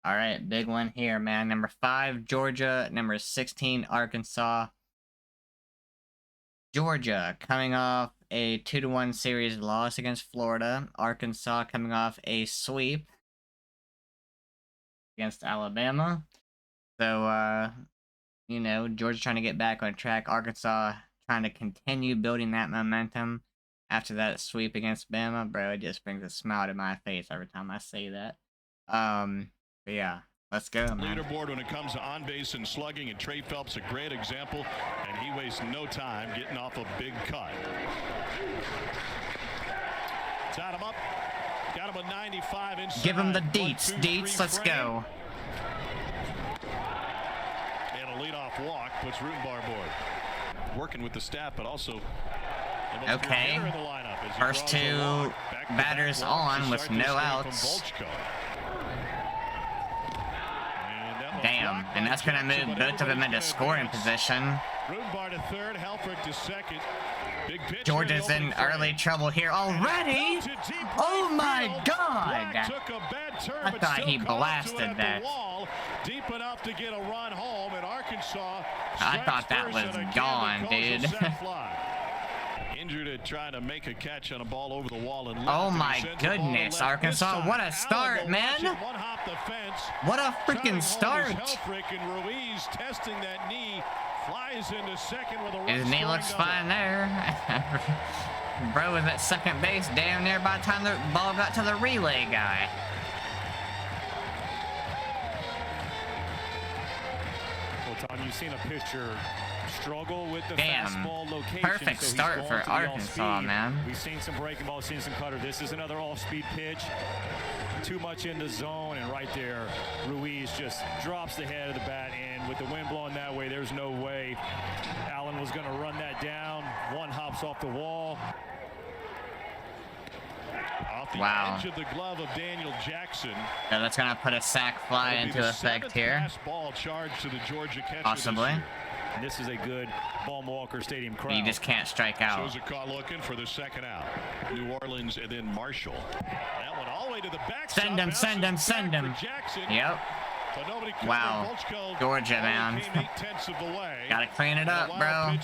All right, big one here, man. Number 5, Georgia. Number 16, Arkansas. Georgia coming off a 2-1 series loss against Florida. Arkansas coming off a sweep against Alabama. So, you know, Georgia trying to get back on track. Arkansas trying to continue building that momentum after that sweep against Bama. Bro, it just brings a smile to my face every time I say that. But yeah, let's go, man. Leaderboard when it comes to on base and slugging, and Trey Phelps a great example, and he wastes no time getting off a big cut. Tied him up, got him a 95 inside. Give him the deets, let's go. And a leadoff walk puts Rutenbar aboard. Working with the staff, but also okay. First 2 batters on with no outs. Damn, and that's gonna move both of them into scoring position. Rutenbar to third, Helfrich to second. Big pitch. Georgia's in early trouble here already. Oh my god! I thought he blasted that. Deep enough to get a run home, and Arkansas. I thought that was gone, dude. Injured at trying to make a catch on a ball over the wall and oh my goodness, Arkansas! What a start, man! What a freaking start! And Ruiz testing that knee, flies into second with a his knee looks fine there. Bro was at second base damn near by the time the ball got to the relay guy. Well, Tom, you've seen a pitcher struggle with the damn fastball location. Perfect so start for Arkansas, man. We've seen some breaking balls, seen some cutter. This is another off-speed pitch. Too much in the zone, and right there, Ruiz just drops the head of the bat, and with the wind blowing that way, there's no way Allen was going to run that down. One hops off the wall. Off the wow. edge of the glove of Daniel Jackson. Yeah, that's going to put a sac fly into effect here. Ball charged to the Georgia catcher. Possibly. And this is a good Baum Walker Stadium crowd. You just can't strike out. Shows a call looking for the second out. New Orleans and then Marshall. That one all the way to the back. Send him, send him, send him. Yep. So wow. Georgia, man. Gotta clean it up, bro.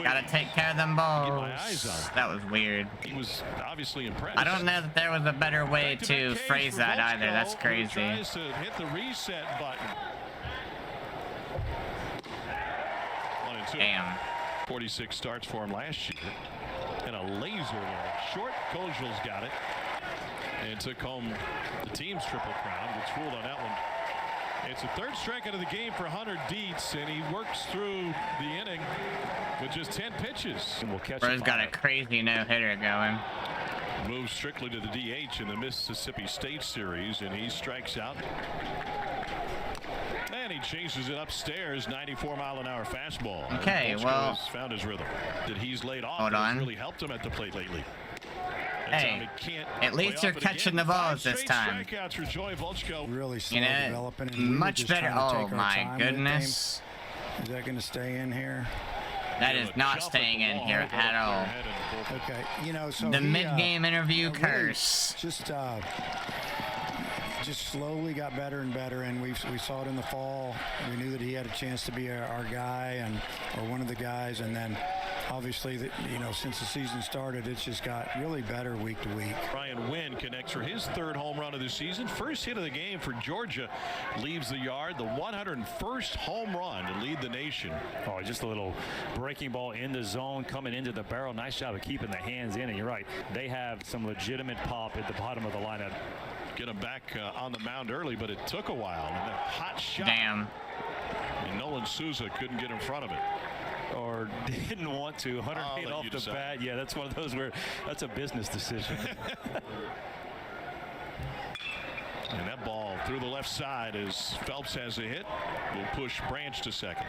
Gotta take care of them balls. That was weird. He was obviously impressed. I don't know that there was a better way to phrase that either. That's crazy. Tries to hit the reset button. Damn. 46 starts for him last year. And a laser there. Short, Kojal's got it. And took home the team's triple crown. Gets fooled on that one. It's the third strikeout of the game for Hunter Dietz, and he works through the inning with just 10 pitches. And we'll catch Bro's got a crazy no-hitter going. Moves strictly to the DH in the Mississippi State Series, and he strikes out. And he chases it upstairs, 94-mile-an-hour fastball. Okay, well, found his rhythm. That he's laid off. Hold on. Really helped him at the plate lately. Hey, at least you're catching the balls this time. Really slow you know, developing. And much better. Oh my goodness. Is that going to stay in here? That is not staying in here at all. Okay, you know, so the mid-game interview curse. Just slowly got better and better, and we saw it in the fall. We knew that he had a chance to be our guy or one of the guys, and then obviously, you know, since the season started, it's just got really better week to week. Ryan Wynn connects for his third home run of the season. First hit of the game for Georgia leaves the yard. The 101st home run to lead the nation. Oh, just a little breaking ball in the zone, coming into the barrel. Nice job of keeping the hands in. And you're right, they have some legitimate pop at the bottom of the lineup. Get him back on the mound early, but it took a while. And that hot shot. Damn. And Nolan Souza couldn't get in front of it. Or didn't want to. 108 off the bat. Yeah, that's one of those where that's a business decision. And that ball through the left side as Phelps has a hit. Will push Branch to second.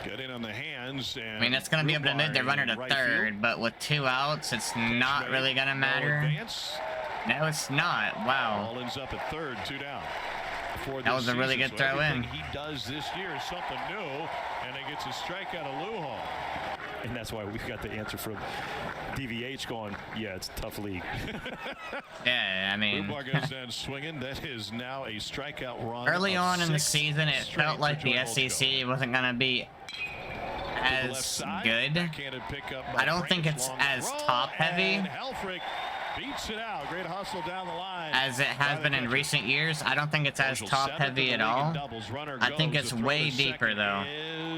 Get in on the hands. And I mean, that's going to be able to move the runner to third, but with 2 outs, it's not really going to matter. No, it's not. Wow. Ball ends up at third, 2 down. That was a really good throw in. He does this year is something new, and he gets a strikeout of Lujan. And that's why we've got the answer from DVH going, yeah, it's a tough league. Yeah, I mean, Rubenbar goes down swinging. That is now a strikeout run. early of on in the 6 season, it straight felt for like the Joey SEC Volchko. wasn't going to be To the left as side, good. backhanded pickup by I don't think Branch, it's long as throw, top-heavy and Helfrich beats it out. Great hustle down the line. as it has by been the in catcher. recent years. I don't think it's as Marshall top-heavy seventh at in the league in all. doubles. Runner I think goes. it's The throw way to deeper, second though.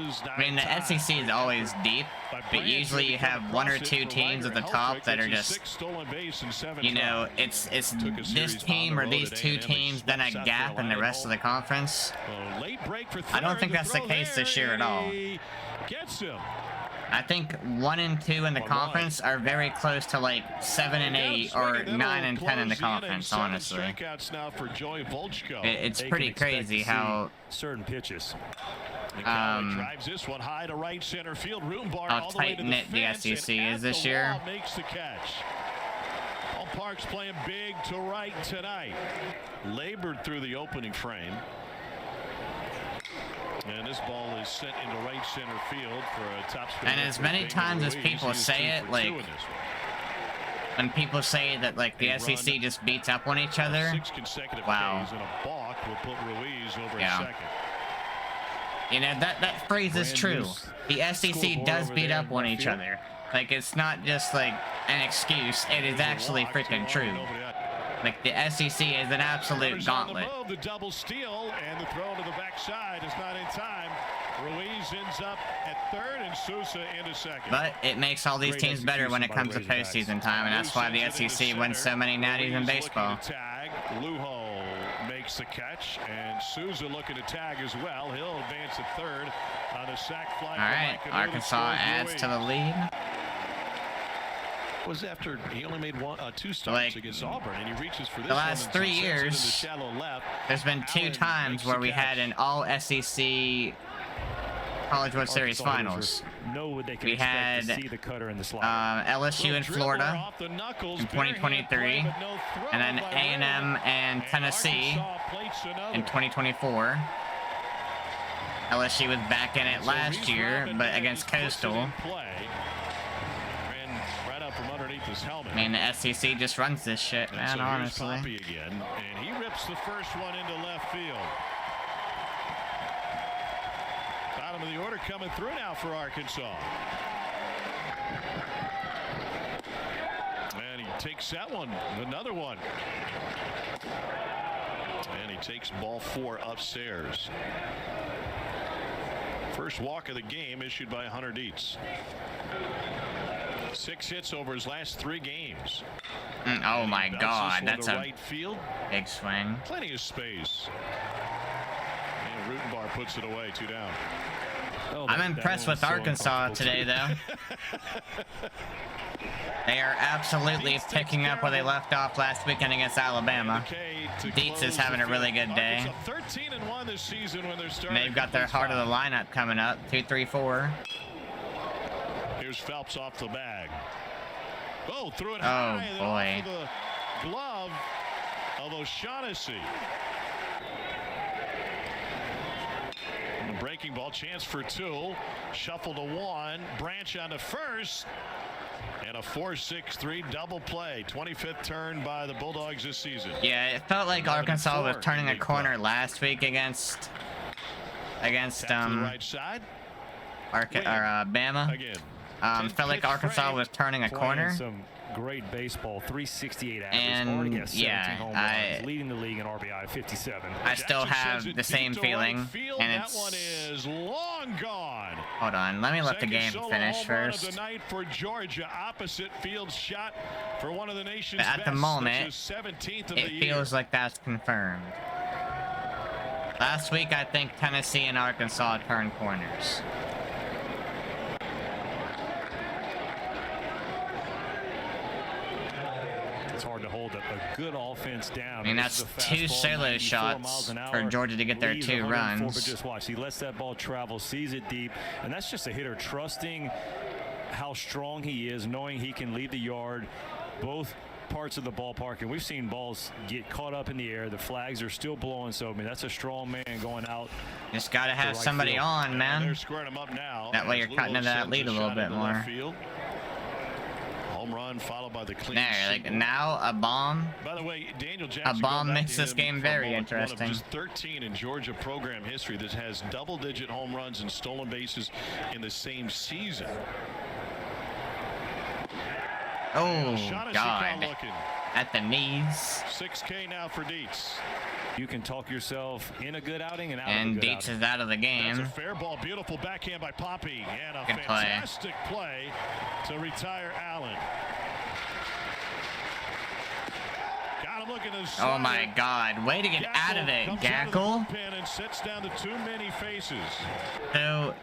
is I mean, the not in time. SEC is always deep, By but Branch, usually you they come have one or across it two for teams at Liger. the top Helfrich that are gets his just, sixth stolen base in 7 you know, tries. it's Took a this series team on or the these road at two A&M. They teams, then a swept South gap in the Carolina. rest of the conference. A late break for I don't third. think that's the throw case this there, year at all. and he gets him. I think 1 and 2 in the 1-1. conference are very close to like 7 and 8 or 9 and 10 in the Close and conference, 7 honestly. strikeouts now for Joey Volchko. It's They pretty can expect to crazy see how certain pitches. And Callaway drives this one high to right center field. Roombar how all the way to the tight-knit the fence, SEC and is at this the year. wall makes the catch. Ballpark's playing big to right tonight. Labored through the opening frame. And this ball is sent into right center field for a top spin. And as many times as people say it, like, when people say that like the SEC just beats up on each other, 6 consecutive wow. Ks and a balk will put Ruiz over Yeah. a second. you know, that phrase is Brand true. new The SEC scoreboard does over beat there up in on left each field. other. Like, it's not just like an excuse, it is actually Walk, 2 freaking on true. and over the out. Like, the SEC is an absolute Runners on the gauntlet. move, the double steal, and the throw to the backside is not in time. Ruiz ends up at third, and Sousa into second. But it makes all these Great teams better when it execution comes by to the Razorbacks. postseason time, and that's why the Ruiz sends it SEC into wins so center. many natties in Ruiz baseball. looking to tag. Lujo makes the catch, and Sousa looking to tag as well. He'll advance to third on a sac fly. All right, Arkansas adds to the lead. Was after he only made 2 starts Like, against Auburn, and he reaches for this the last one and 3 sends it into years, shallow left. There's been 2 Allen times makes where the we had catch. an all SEC College World Series Arkansas finals. hitters know what they can We expect to had, see the cutter and the slider. LSU in Florida Off the knuckles, in 2023, bare hand play, but no throw and then by A&M Ray. and Tennessee Arkansas plates another. in 2024. LSU was back in it So last Reese year, Robin but Mays against puts it Coastal. in play. Ran right up from underneath his helmet. I mean, the SEC just runs this shit, And man, so here's honestly. Poppy again, and he rips the first one into left field. Bottom of the order coming through now for Arkansas. And he takes that one, another one. And he takes ball 4 upstairs. First walk of the game issued by Hunter Dietz. 6 hits over his last 3 games. Oh my Bounces god, for that's the a right field. big swing. Plenty of space. And Rutenbar puts it away, 2 down. Oh, I'm that impressed one's with so Arkansas uncomfortable, today, too. though. They are absolutely picking up where they left off last weekend against Alabama. Dietz is having a really good day. 13-1 this season when they're And starting. they've got their heart of the lineup coming up. 2, 3, 4. Here's Phelps off the bag. Oh, threw it Oh, high and then boy. off of the glove of O'Shaughnessy. Breaking ball, chance for 2. Shuffle to 1. Branch on to first. And a 4-6-3 double play. 25th turn by the Bulldogs this season. Yeah, it felt like 11-4 Arkansas was turning a in corner league play. last week against Tap to the right side. Bama. Again. Felt like Arkansas was turning a Playing corner. some great baseball, 368 average, And, already has 17 yeah, home I- runs, leading the league in RBI 57. I still Jackson have sends it the same deep to right feeling, field. and That one is long gone. Hold on, let me let the Second game solo finish home run of first. the night for Georgia. Opposite field shot for one of the nation's At the best. moment, That's his 17th of It the feels year. like that's confirmed. Last week, I think Tennessee and Arkansas turned corners. It's hard to hold a good offense down. I mean, This that's is a 2 fastball, solo 94 shots miles an for hour, Georgia to get their leaves 2 104, runs. But just watch, he lets that ball travel, sees it deep, and that's just a hitter trusting how strong he is, knowing he can leave the yard. Both parts of the ballpark, and we've seen balls get caught up in the air. The flags are still blowing, so I mean that's a strong man going out. Just gotta have right somebody field. on, And man. they're squaring him up now. That way as you're cutting Lugo into that sends lead a little shot bit into left more. field. Home run followed by the clean There, like single. now a bomb. By the way, Daniel Jackson. bomb going back makes to this him game for a very moment, interesting. One of just 13 in Georgia program history that has double-digit home runs and stolen bases in the same season. Oh Shaughnessy God, looking. at the knees. 6K now for Dietz. You can talk yourself in a good outing and out And of a good Dietz outing. is out of the That's a game. fair ball. Beautiful backhand by Poppy. And a Good play. fantastic play to retire Allen. Got him looking to Oh my God, way to get out of it, Gackle. And sits down to too many faces. So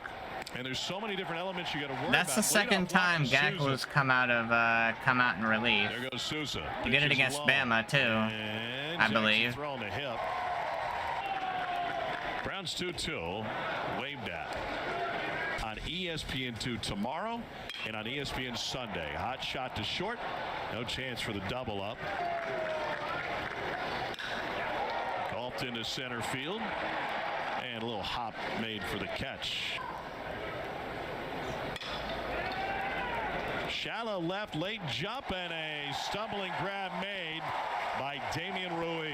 And there's so many different elements you got to worry that's about. the second time Gackle has come out in relief. There goes Sousa. He did it Pitches against low. Bama too. And I Jackson believe. throwing the hip. Browns 2-2 waved at on ESPN2 tomorrow and on ESPN Sunday. Hot shot to short. No chance for the double up. Golfed into center field. And a little hop made for the catch. Shallow left, late jump, and a stumbling grab made by Damian Ruiz.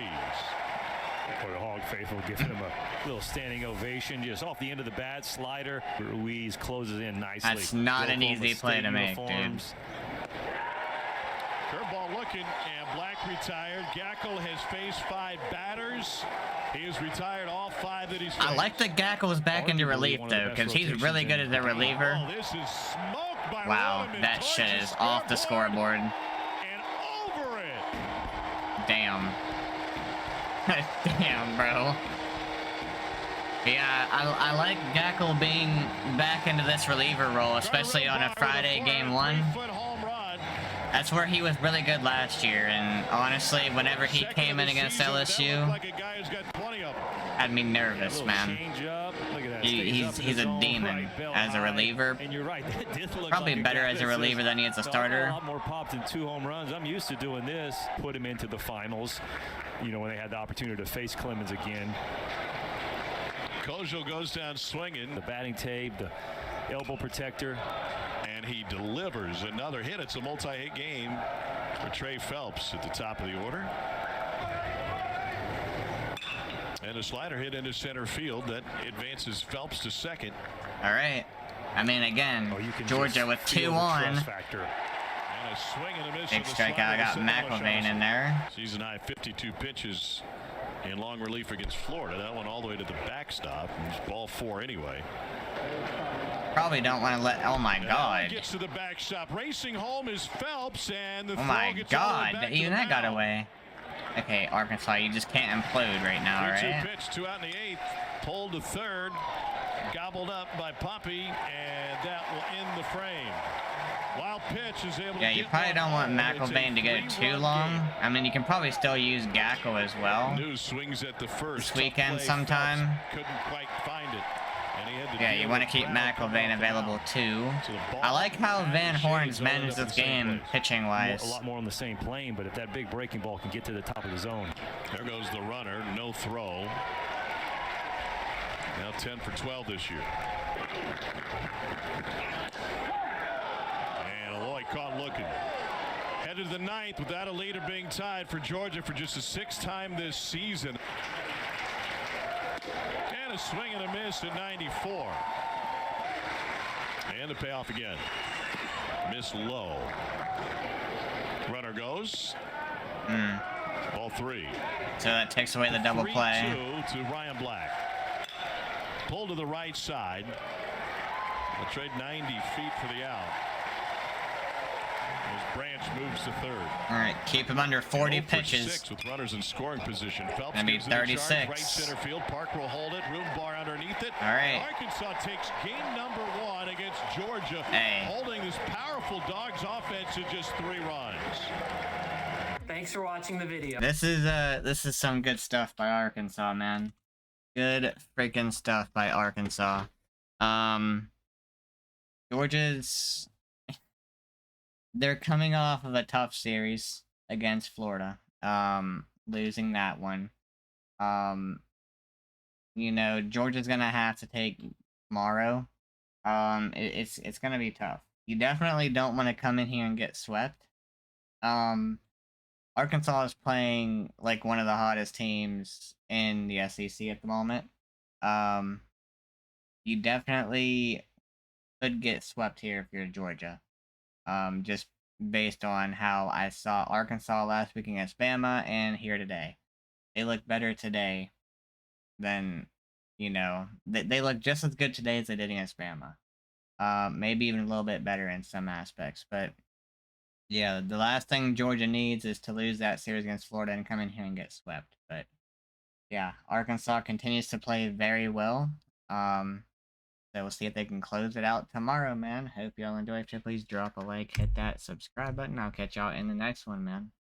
For the Hog faithful, giving him a little standing ovation just off the end of the bat. Slider. Ruiz closes in nicely. That's not an Oklahoma easy play State to make, dude. uniforms. Curveball looking, and Black retired. Gackle has faced 5 batters. He has retired all 5 that he's faced. I like that Gackle was back into Arguably relief one of the though, best because he's rotations really in good as a reliever. Oh, this is smoked by Wow, Roman that shit towards is off the scoreboard. And over it. Damn. Damn, bro. Yeah, I like Gackle being back into this reliever role, especially on a Friday game 1. 3-foot home run. That's where he was really good last year, and honestly, whenever he Second came of in the against season, that LSU, looked like a guy who's got plenty of them. had me nervous, Little man. change up. Look at that. He's Stays up in a his own demon right, belt as a high. reliever. And you're right. That did look Probably like better guy as a that reliever says, than he is a "So I got starter." A lot more pops than 2 home runs. I'm used to doing this. Put him into the finals. You know, when they had the opportunity to face Clemens again. Kojal goes down swinging, The batting tape, the elbow protector. and he delivers another hit. It's a multi-hit game for Trey Phelps at the top of the order. And a slider hit into center field that advances Phelps to second. All right. I mean, again, Oh, you can Georgia just with feel 2 the on. trust factor. And a swing and a miss. Big with the strikeout. slider I got to Santana McIlvain in Shaughnessy. there. Season high 52 pitches in long relief against Florida. That one all the way to the backstop. It was ball 4 anyway. Probably don't want to let. Oh my Now God. he gets to the backstop. Racing home is Phelps, and the Oh throw my gets all the way God. back to Even the that got mound. away. Okay, Arkansas, you just can't implode right now, 3-2 right? pitch, 2 out in the 8th. Pulled to third. Gobbled up by Poppy, and that will end the frame. Wild pitch is able Yeah, to you get probably one don't want home. It's a McIlvain to go 3-1 too long. game. I mean, you can probably still use Gackle as well. News swings at the first. This weekend Tough play. sometime. Phelps couldn't quite find it. And he had to Yeah, deal you want to with keep Brown coming McIlvain off the available mound. too. So the ball I like how and Van the Horn's shades all end managed up this in the same game place. pitching A wise. lot more on the same plane, but if that big breaking ball can get to the top of the zone. There goes the runner. No throw. Now 10 for 12 this year. And Aloy caught looking. Headed to the 9th without a leader being tied for Georgia for just the 6th time this season. And a swing and a miss at 94. And the payoff again. Miss low. Runner goes. Ball 3. So that takes away the double play. 3-2 to Ryan Black. Pulled to the right side. They'll trade 90 feet for the out. As Branch moves to third. All right, keep him under 40 0 for pitches. 6 with runners in scoring position. Phelps Gonna be gives it a charge, 36. right center field. Parker will hold it. Room bar underneath it. All right. Arkansas takes game number 1 against Georgia, Hey. holding this powerful Dogs offense to just 3 runs. Thanks for watching the video. This is some good stuff by Arkansas, man. Good freaking stuff by Arkansas. Georgia's they're coming off of a tough series. against Florida. Losing that one. Georgia's gonna have to take tomorrow. It's gonna be tough. You definitely don't want to come in here and get swept. Arkansas is playing like one of the hottest teams in the SEC at the moment. You definitely could get swept here if you're Georgia. Just based on how I saw Arkansas last week against Bama and here today. They look better today than, they look just as good today as they did against Bama. Maybe even a little bit better in some aspects. But yeah, the last thing Georgia needs is to lose that series against Florida and come in here and get swept. But yeah, Arkansas continues to play very well. So we'll see if they can close it out tomorrow, man. Hope y'all enjoy. Please drop a like, hit that subscribe button. I'll catch y'all in the next one, man.